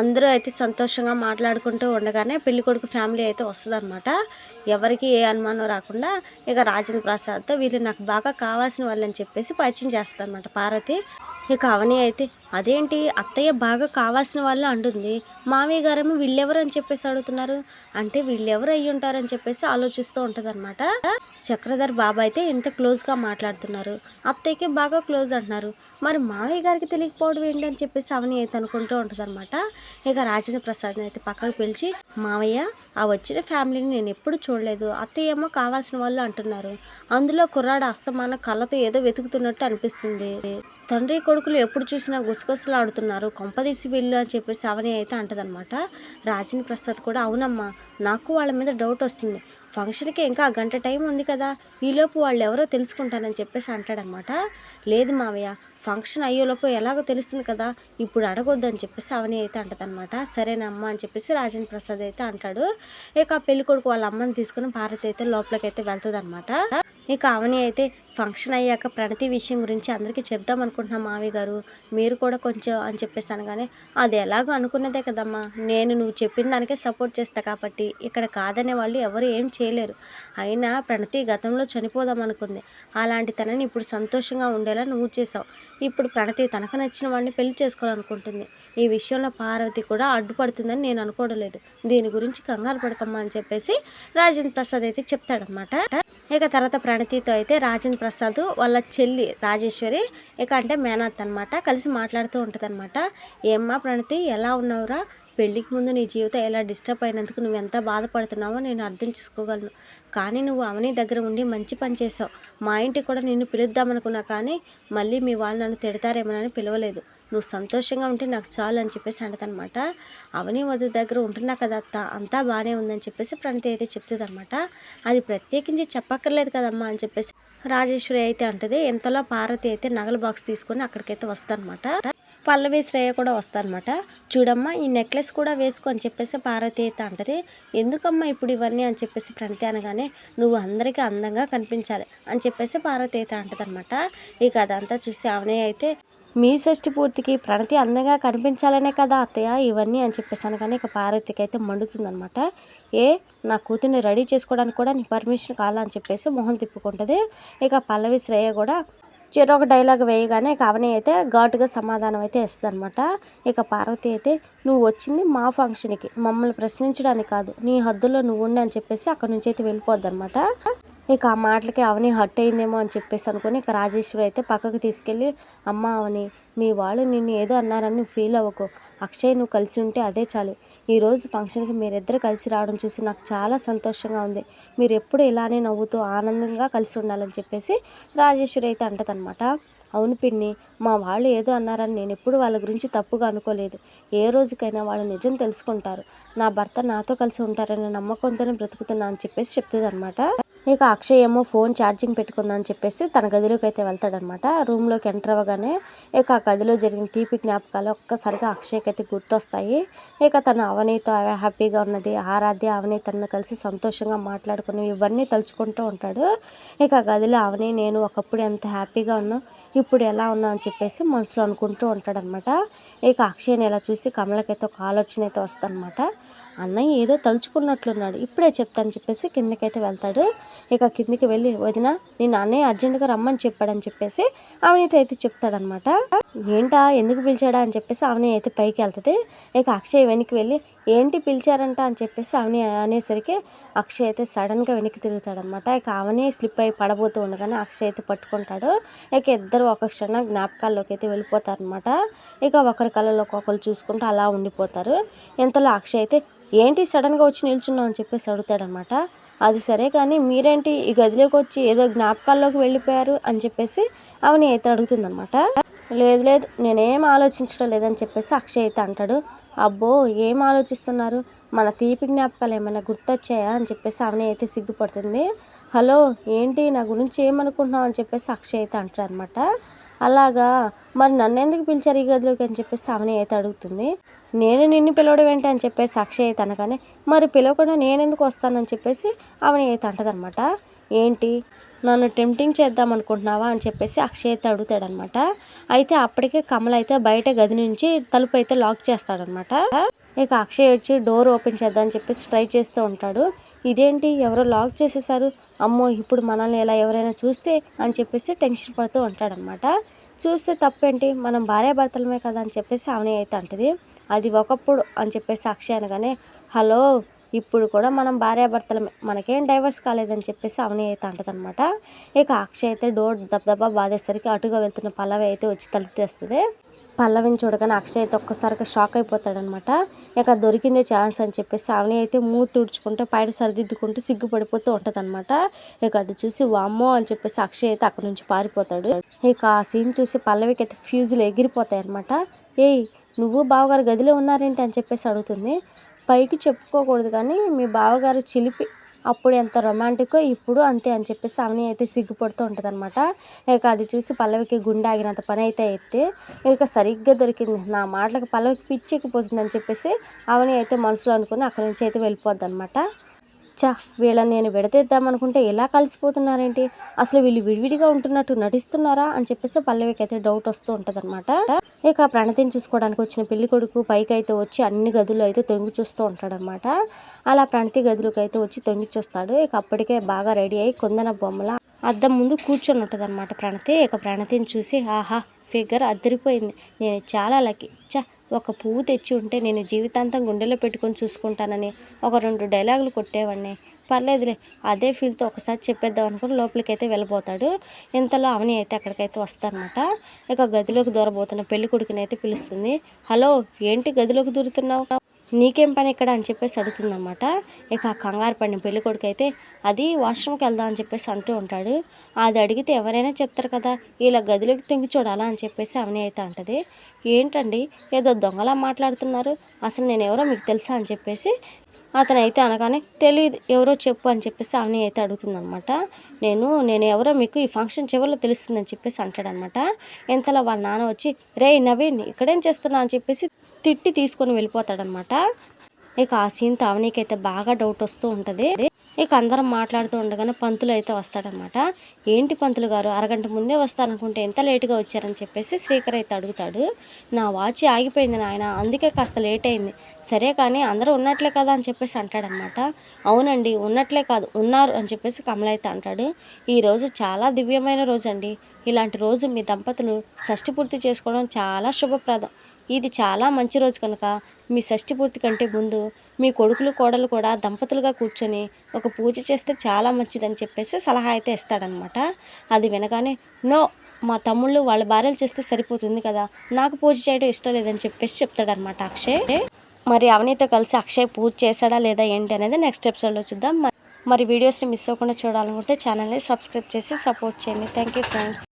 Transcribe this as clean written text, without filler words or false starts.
అందరూ అయితే సంతోషంగా మాట్లాడుకుంటూ ఉండగానే పెళ్ళికొడుకు ఫ్యామిలీ అయితే వస్తుందన్నమాట. ఎవరికి ఏ అనుమానం రాకుండా ఇక రాజేంద్ర ప్రసాద్తో వీళ్ళు నాకు బాగా కావాల్సిన వాళ్ళని చెప్పేసి పరిచయం చేస్తుందన్నమాట పార్వతి. ఇక అవని అయితే అదేంటి అత్తయ్య బాగా కావాల్సిన వాళ్ళు అంటుంది, మామయ్య గారేమో వీళ్ళెవరు అని చెప్పేసి అడుగుతున్నారు, అంటే వీళ్ళెవరు అయ్యి ఉంటారని చెప్పేసి ఆలోచిస్తూ ఉంటుంది అనమాట. చక్రధర్ బాబా అయితే ఎంత క్లోజ్గా మాట్లాడుతున్నారు, అత్తయ్యకి బాగా క్లోజ్ అంటున్నారు, మరి మామయ్య గారికి తెలియకపోవడం ఏంటి అని చెప్పేసి అవని అయితే అనుకుంటూ ఉంటుంది అనమాట. ఇక రాజేంద్ర ప్రసాద్ని అయితే పక్కకు పిలిచి, మామయ్య ఆ వచ్చిన ఫ్యామిలీని నేను ఎప్పుడు చూడలేదు, అత్తయ్య ఏమో కావాల్సిన వాళ్ళు అంటున్నారు, అందులో కుర్రాడు అస్తమాన కళ్ళతో ఏదో వెతుకుతున్నట్టు అనిపిస్తుంది, తండ్రి కొడుకులు ఎప్పుడు చూసినా గుసగుసలు ఆడుతున్నారు, కొంపదీసి వీళ్ళు అని చెప్పేసి అవని అయితే అంటదనమాట. రాజేంద్ర ప్రసాద్ కూడా అవునమ్మా నాకు వాళ్ళ మీద డౌట్ వస్తుంది, ఫంక్షన్కి ఇంకా గంట టైం ఉంది కదా, ఈలోపు వాళ్ళు ఎవరో తెలుసుకుంటానని చెప్పేసి అంటాడనమాట. లేదు మావయ్య ఫంక్షన్ అయ్యేలోపు ఎలాగో తెలుస్తుంది కదా, ఇప్పుడు అడగొద్దు అని చెప్పేసి అవని అయితే అంటదనమాట. సరేనమ్మా అని చెప్పేసి రాజేంద్ర ప్రసాద్ అయితే అంటాడు. ఇక పెళ్లి కొడుకు వాళ్ళ అమ్మని తీసుకుని భారత్ అయితే లోపలికైతే వెళ్తుంది అనమాట. ఇక అవని అయితే ఫంక్షన్ అయ్యాక ప్రణతి విషయం గురించి అందరికీ చెప్దాం అనుకుంటున్నాం మావి గారు, మీరు కూడా కొంచెం అని చెప్పేసి అనగానే, అది ఎలాగో అనుకున్నదే కదమ్మా, నేను నువ్వు చెప్పిన దానికే సపోర్ట్ చేస్తా కాబట్టి ఇక్కడ కాదనే వాళ్ళు ఎవరు ఏం చేయలేరు, అయినా ప్రణతి గతంలో చనిపోదాం అనుకుంది, అలాంటి తనని ఇప్పుడు సంతోషంగా ఉండేలా నువ్వు చేసావు, ఇప్పుడు ప్రణతి తనకు నచ్చిన వాడిని పెళ్లి చేసుకోవాలనుకుంటుంది, ఈ విషయంలో పార్వతి కూడా అడ్డుపడుతుందని నేను అనుకోవడం లేదు, దీని గురించి కంగారు పడకమ్మా అని చెప్పేసి రాజేంద్ర ప్రసాద్ అయితే చెప్తాడనమాట. ఇక తర్వాత ప్రణతితో అయితే రాజేంద్ర ప్రసాద్ వాళ్ళ చెల్లి రాజేశ్వరి ఇక అంటే మేనత్ అనమాట కలిసి మాట్లాడుతూ ఉంటుంది అనమాట. ఏమ్మా ప్రణతి ఎలా ఉన్నావురా, పెళ్ళికి ముందు నీ జీవితం ఎలా డిస్టర్బ్ అయినందుకు నువ్వు ఎంత బాధపడుతున్నావో నేను అర్థం చేసుకోగలను, కానీ నువ్వు అవని దగ్గర ఉండి మంచి పని చేసావు, మా ఇంటికి కూడా నిన్ను పిలుద్దామనుకున్నా కానీ మళ్ళీ మీ వాళ్ళు నన్ను తిడతారేమోనని పిలవలేదు, నువ్వు సంతోషంగా ఉంటే నాకు చాలు అని చెప్పేసి అంటదనమాట. అవని వధు దగ్గర ఉంటున్నా కదా అత్త, అంతా బాగానే ఉందని చెప్పేసి ప్రణతి అయితే చెప్తుంది అనమాట. అది ప్రత్యేకించి చెప్పక్కర్లేదు కదమ్మా అని చెప్పేసి రాజేశ్వరి అయితే అంటది. ఇంతలో పార్వతి అయితే నగల బాక్స్ తీసుకొని అక్కడికైతే వస్తానమాట. పల్లవి శ్రేయ కూడా వస్తారనమాట. చూడమ్మా ఈ నెక్లెస్ కూడా వేసుకో అని చెప్పేసి పార్వతి అయితే అంటది. ఎందుకమ్మా ఇప్పుడు ఇవన్నీ అని చెప్పేసి ప్రణతి అనగానే, నువ్వు అందరికీ అందంగా కనిపించాలి అని చెప్పేసి పార్వతి అయితే అంటదనమాట. ఇక అదంతా చూసి అవనే అయితే, మీ షష్ఠి పూర్తికి ప్రణతి అందంగా కనిపించాలనే కదా అత్తయ్య ఇవన్నీ అని చెప్పేసాను, కానీ ఇక పార్వతికి అయితే మండుతుందనమాట. నా కూతుర్ని రెడీ చేసుకోవడానికి కూడా నీ పర్మిషన్ కావాలా అని చెప్పేసి మొహం తిప్పుకుంటుంది. ఇక పల్లవి శ్రేయ కూడా చెరొక డైలాగ్ వేయగానే ఇక అవని అయితే ఘాటుగా సమాధానం అయితే ఇస్తుంది అనమాట. ఇక పార్వతి అయితే, నువ్వు వచ్చింది మా ఫంక్షన్కి మమ్మల్ని ప్రశ్నించడానికి కాదు, నీ హద్దుల్లో నువ్వు ఉండి అని చెప్పేసి అక్కడ నుంచి అయితే వెళ్ళిపోద్ది అనమాట. ఇక ఆ మాటలకి అవని హర్ట్ అయిందేమో అని చెప్పేసి అనుకుని ఇక రాజేశ్వరి అయితే పక్కకు తీసుకెళ్ళి, అమ్మ అవని మీ వాళ్ళు నిన్ను ఏదో అన్నారని నువ్వు ఫీల్ అవ్వకు, అక్షయ్ నువ్వు కలిసి ఉంటే అదే చాలు, ఈరోజు ఫంక్షన్కి మీరిద్దరు కలిసి రావడం చూసి నాకు చాలా సంతోషంగా ఉంది, మీరు ఎప్పుడు ఇలానే నవ్వుతూ ఆనందంగా కలిసి ఉండాలని చెప్పేసి రాజేశ్వరి అయితే అంటదనమాట. అవును పిన్ని, మా వాళ్ళు ఏదో అన్నారని నేను ఎప్పుడు వాళ్ళ గురించి తప్పుగా అనుకోలేదు, ఏ రోజుకైనా వాళ్ళు నిజం తెలుసుకుంటారు, నా భర్త నాతో కలిసి ఉంటారనే నమ్మకంతోనే బ్రతుకుతున్నా అని చెప్పేసి చెప్తుంది అనమాట. ఇక అక్షయ్ ఏమో ఫోన్ ఛార్జింగ్ పెట్టుకుందని చెప్పేసి తన గదిలోకి అయితే వెళ్తాడనమాట. రూమ్లోకి ఎంటర్ అవ్వగానే ఇక ఆ గదిలో జరిగిన తీపి జ్ఞాపకాలు ఒక్కసారిగా అక్షయ్కి అయితే గుర్తొస్తాయి. ఇక తను అవనీతో హ్యాపీగా ఉన్నది, ఆరాధ్య అవని తనను కలిసి సంతోషంగా మాట్లాడుకుని ఇవన్నీ తలుచుకుంటూ ఉంటాడు. ఇక గదిలో అవని నేను ఒకప్పుడు ఎంత హ్యాపీగా ఉన్నా ఇప్పుడు ఎలా ఉన్నా అని చెప్పేసి మనసులో అనుకుంటూ ఉంటాడనమాట. ఇక అక్షయ్ని ఇలా చూసి కమలకైతే ఒక ఆలోచన అయితే వస్తుందన్నమాట. అన్నయ్య ఏదో తలుచుకున్నట్లున్నాడు, ఇప్పుడే చెప్తాను చెప్పేసి కిందకైతే వెళ్తాడు. ఇక కిందికి వెళ్ళి, వదిన నేను అన్నయ్య అర్జెంటుగా రమ్మని చెప్పాడని చెప్పేసి అవనీతో అయితే చెప్తాడనమాట. ఏంటా ఎందుకు పిలిచాడా అని చెప్పేసి అవని అయితే పైకి వెళ్తుంది. ఇక అక్షయ్ వెనక్కి వెళ్ళి, ఏంటి పిలిచారంట అని చెప్పేసి అవని అనేసరికి అక్షయ్ అయితే సడన్గా వెనక్కి తిరుగుతాడనమాట. ఇక అవని స్లిప్ అయి పడబోతూ ఉండగానే అక్షయ్ అయితే పట్టుకుంటాడు. ఇక ఇద్దరు ఒక క్షణం జ్ఞాపకాల్లోకి అయితే వెళ్ళిపోతారనమాట. ఇక ఒకరి కళ్ళలోకి ఒకరు చూసుకుంటూ అలా ఉండిపోతారు. ఇంతలో అక్షయ్ అయితే, ఏంటి సడన్గా వచ్చి నిల్చున్నావు అని చెప్పేసి అడుగుతాడనమాట. అది సరే కానీ మీరేంటి ఈ గదిలోకి వచ్చి ఏదో జ్ఞాపకాల్లోకి వెళ్ళిపోయారు అని చెప్పేసి అవని అయితే అడుగుతుందనమాట. లేదు లేదు నేనేం ఆలోచించడం లేదని చెప్పేసి అక్షయ్ అయితే అంటాడు. అబ్బో ఏం ఆలోచిస్తున్నారు, మన తీపి జ్ఞాపకాలు ఏమైనా గుర్తొచ్చాయా అని చెప్పేసి అవని అయితే సిగ్గుపడుతుంది. హలో ఏంటి నా గురించి ఏమనుకుంటున్నావు అని చెప్పేసి అక్షయ్ అయితే అంటాడు అనమాట. అలాగా, మరి నన్ను ఎందుకు పిలిచారు ఈ గదిలోకి అని చెప్పేసి అవని అయితే అడుగుతుంది. నేను నిన్ను పిలవడం ఏంటి అని చెప్పేసి అక్షయ్ అయితే అనగానే, మరి పిలవకుండా నేను ఎందుకు వస్తానని చెప్పేసి అవని అయితే అంటదనమాట. ఏంటి నన్ను టెంప్టింగ్ చేద్దాం అనుకుంటున్నావా అని చెప్పేసి అక్షయ్ అయితే అడుగుతాడనమాట. అయితే అప్పటికే కమల్ అయితే బయట గది నుంచి తలుపు అయితే లాక్ చేస్తాడనమాట. ఇక అక్షయ్ వచ్చి డోర్ ఓపెన్ చేద్దామని చెప్పేసి ట్రై చేస్తూ ఉంటాడు. ఇదేంటి ఎవరో లాక్ చేసేసారు, అమ్మో ఇప్పుడు మనల్ని ఎలా ఎవరైనా చూస్తే అని చెప్పేసి టెన్షన్ పడుతూ ఉంటాడనమాట. చూస్తే తప్పేంటి, మనం భార్యాభర్తలమే కదా అని చెప్పేసి అవని అయితే అంటది. అది ఒకప్పుడు అని చెప్పేసి అక్షయ్ అనగానే, హలో ఇప్పుడు కూడా మనం భార్యాభర్తలమే, మనకేం డైవర్స్ కాలేదని చెప్పేసి అవని అయితే అంటదనమాట. ఇక అక్షయ్ అయితే డోర్ దబదబా బాధేసరికి అటుగా వెళ్తున్న పల్లవి అయితే వచ్చి తలుపు తీస్తుంది. పల్లవిని చూడగానే అక్షయ్ అయితే ఒక్కసారిగా షాక్ అయిపోతాడనమాట. ఇక దొరికిందే ఛాన్స్ అని చెప్పేసి అవని అయితే మూతి తుడుచుకుంటే పైన సరిదిద్దుకుంటూ సిగ్గుపడిపోతూ ఉంటుంది అనమాట. ఇక అది చూసి వామ్మో అని చెప్పేసి అక్షయ్ అయితే అక్కడ నుంచి పారిపోతాడు. ఇక ఆ సీన్ చూసి పల్లవికి అయితే ఫ్యూజులు ఎగిరిపోతాయి అనమాట. ఏయ్ నువ్వు బావగారు గదిలో ఉన్నారేంటి అని చెప్పేసి అడుగుతుంది. పైకి చెప్పుకోకూడదు కానీ మీ బావగారు చిలిపి, అప్పుడు ఎంత రొమాంటికో ఇప్పుడు అంతే అని చెప్పేసి అవని అయితే సిగ్గుపడుతూ ఉంటుంది అనమాట. ఇక అది చూసి పల్లవికి గుండె ఆగినంత పని అయితే ఇక సరిగ్గా దొరికింది, నా మాటలకు పల్లవికి పిచ్చెక్కిపోతుంది అని చెప్పేసి అవని అయితే మనసులో అనుకుని అక్కడి నుంచి అయితే వెళ్ళిపోద్ది అనమాట. వీళ్ళని నేను విడతీద్దామనుకుంటే ఎలా కలిసిపోతున్నారేంటి, అసలు వీళ్ళు విడివిడిగా ఉంటున్నట్టు నటిస్తున్నారా అని చెప్పేసి పల్లవికి అయితే డౌట్ వస్తూ ఉంటుంది అనమాట. ఇక ప్రణతిని చూసుకోవడానికి వచ్చిన పెళ్లి కొడుకు పైకి అయితే వచ్చి అన్ని గదులు అయితే తొంగి చూస్తూ ఉంటాడనమాట. అలా ప్రణతి గదులకు అయితే వచ్చి తొంగి చూస్తాడు. ఇక అప్పటికే బాగా రెడీ అయ్యి కొందన బొమ్మల అద్దం ముందు కూర్చొని ఉంటుంది అనమాట ప్రణతి. ఇక ప్రణతిని చూసి ఆహా ఫిగర్ అదిరిపోయింది, నేను చాలా లక్కీ, ఒక పువ్వు తెచ్చి ఉంటే నేను జీవితాంతం గుండెలో పెట్టుకొని చూసుకుంటానని ఒక 2 డైలాగులు కొట్టేవాడిని, పర్లేదులే అదే ఫీల్తో ఒకసారి చెప్పేద్దాం అనుకుని లోపలికి అయితే వెళ్ళిపోతాడు. ఇంతలో అవని అయితే అక్కడికైతే వస్తారనమాట. ఇక గదిలోకి దూరబోతున్న పెళ్లి కొడుకుని అయితే పిలుస్తుంది. హలో ఏంటి గదిలోకి దూరుతున్నావు, నీకేం పని ఇక్కడ అని చెప్పేసి అడుగుతుందన్నమాట. ఇక ఆ కంగారు పడిన పెళ్లి కొడుకు అయితే అది వాష్రూమ్కి వెళ్దాం అని చెప్పేసి అంటూ ఉంటాడు. అది అడిగితే ఎవరైనా చెప్తారు కదా, ఇలా గదిలోకి తొంగి చూడాలా అని చెప్పేసి అవని అయితే అంటది. ఏంటండి ఏదో దొంగలా మాట్లాడుతున్నారు, అసలు నేను ఎవరో మీకు తెలుసా అని చెప్పేసి అతను అయితే అనగానే తెలియదు ఎవరో చెప్పు అని చెప్పేసి అవని అయితే అడుగుతుందనమాట. నేను ఎవరో మీకు ఈ ఫంక్షన్ చివరిలో తెలుస్తుందని చెప్పేసి అంటాడనమాట. ఇంతలో వాళ్ళ నాన్న వచ్చి రే నవీన్ ఇక్కడేం చేస్తున్నా అని చెప్పేసి తిట్టి తీసుకొని వెళ్ళిపోతాడనమాట. ఇక ఆ సీన్తో అవనీకైతే బాగా డౌట్ వస్తూ ఉంటుంది. ఇక అందరం మాట్లాడుతూ ఉండగానే పంతులు అయితే వస్తాడనమాట. ఏంటి పంతులు గారు అరగంట ముందే వస్తారనుకుంటే ఎంత లేటుగా వచ్చారని చెప్పేసి శ్రీకర్ అయితే అడుగుతాడు. నా వాచ్ ఆగిపోయింది నాయన, అందుకే కాస్త లేట్ అయింది. సరే కానీ అందరూ ఉన్నట్లే కదా అని చెప్పేసి అంటాడనమాట. అవునండి ఉన్నట్లే కాదు ఉన్నారు అని చెప్పేసి కమల్ అయితే అంటాడు. ఈరోజు చాలా దివ్యమైన రోజు అండి, ఇలాంటి రోజు మీ దంపతులు షష్ఠి పూర్తి చేసుకోవడం చాలా శుభప్రదం. ఇది చాలా మంచి రోజు కనుక మీ షష్ఠి పూర్తి కంటే ముందు మీ కొడుకులు కోడలు కూడా దంపతులుగా కూర్చొని ఒక పూజ చేస్తే చాలా మంచిదని చెప్పేసి సలహా అయితే ఇస్తాడనమాట. అది వినగానే నో, మా తమ్ముళ్ళు వాళ్ళ భార్యలు చేస్తే సరిపోతుంది కదా, నాకు పూజ చేయడం ఇష్టం లేదని చెప్పేసి చెప్తాడనమాట అక్షయ్. మరి అవనీతో కలిసి అక్షయ్ పూజ చేశాడా లేదా ఏంటి అనేది నెక్స్ట్ ఎపిసోడ్లో చూద్దాం. మరి వీడియోస్ని మిస్ అవ్వకుండా చూడాలనుకుంటే ఛానల్ని సబ్స్క్రైబ్ చేసి సపోర్ట్ చేయండి. Thank you friends.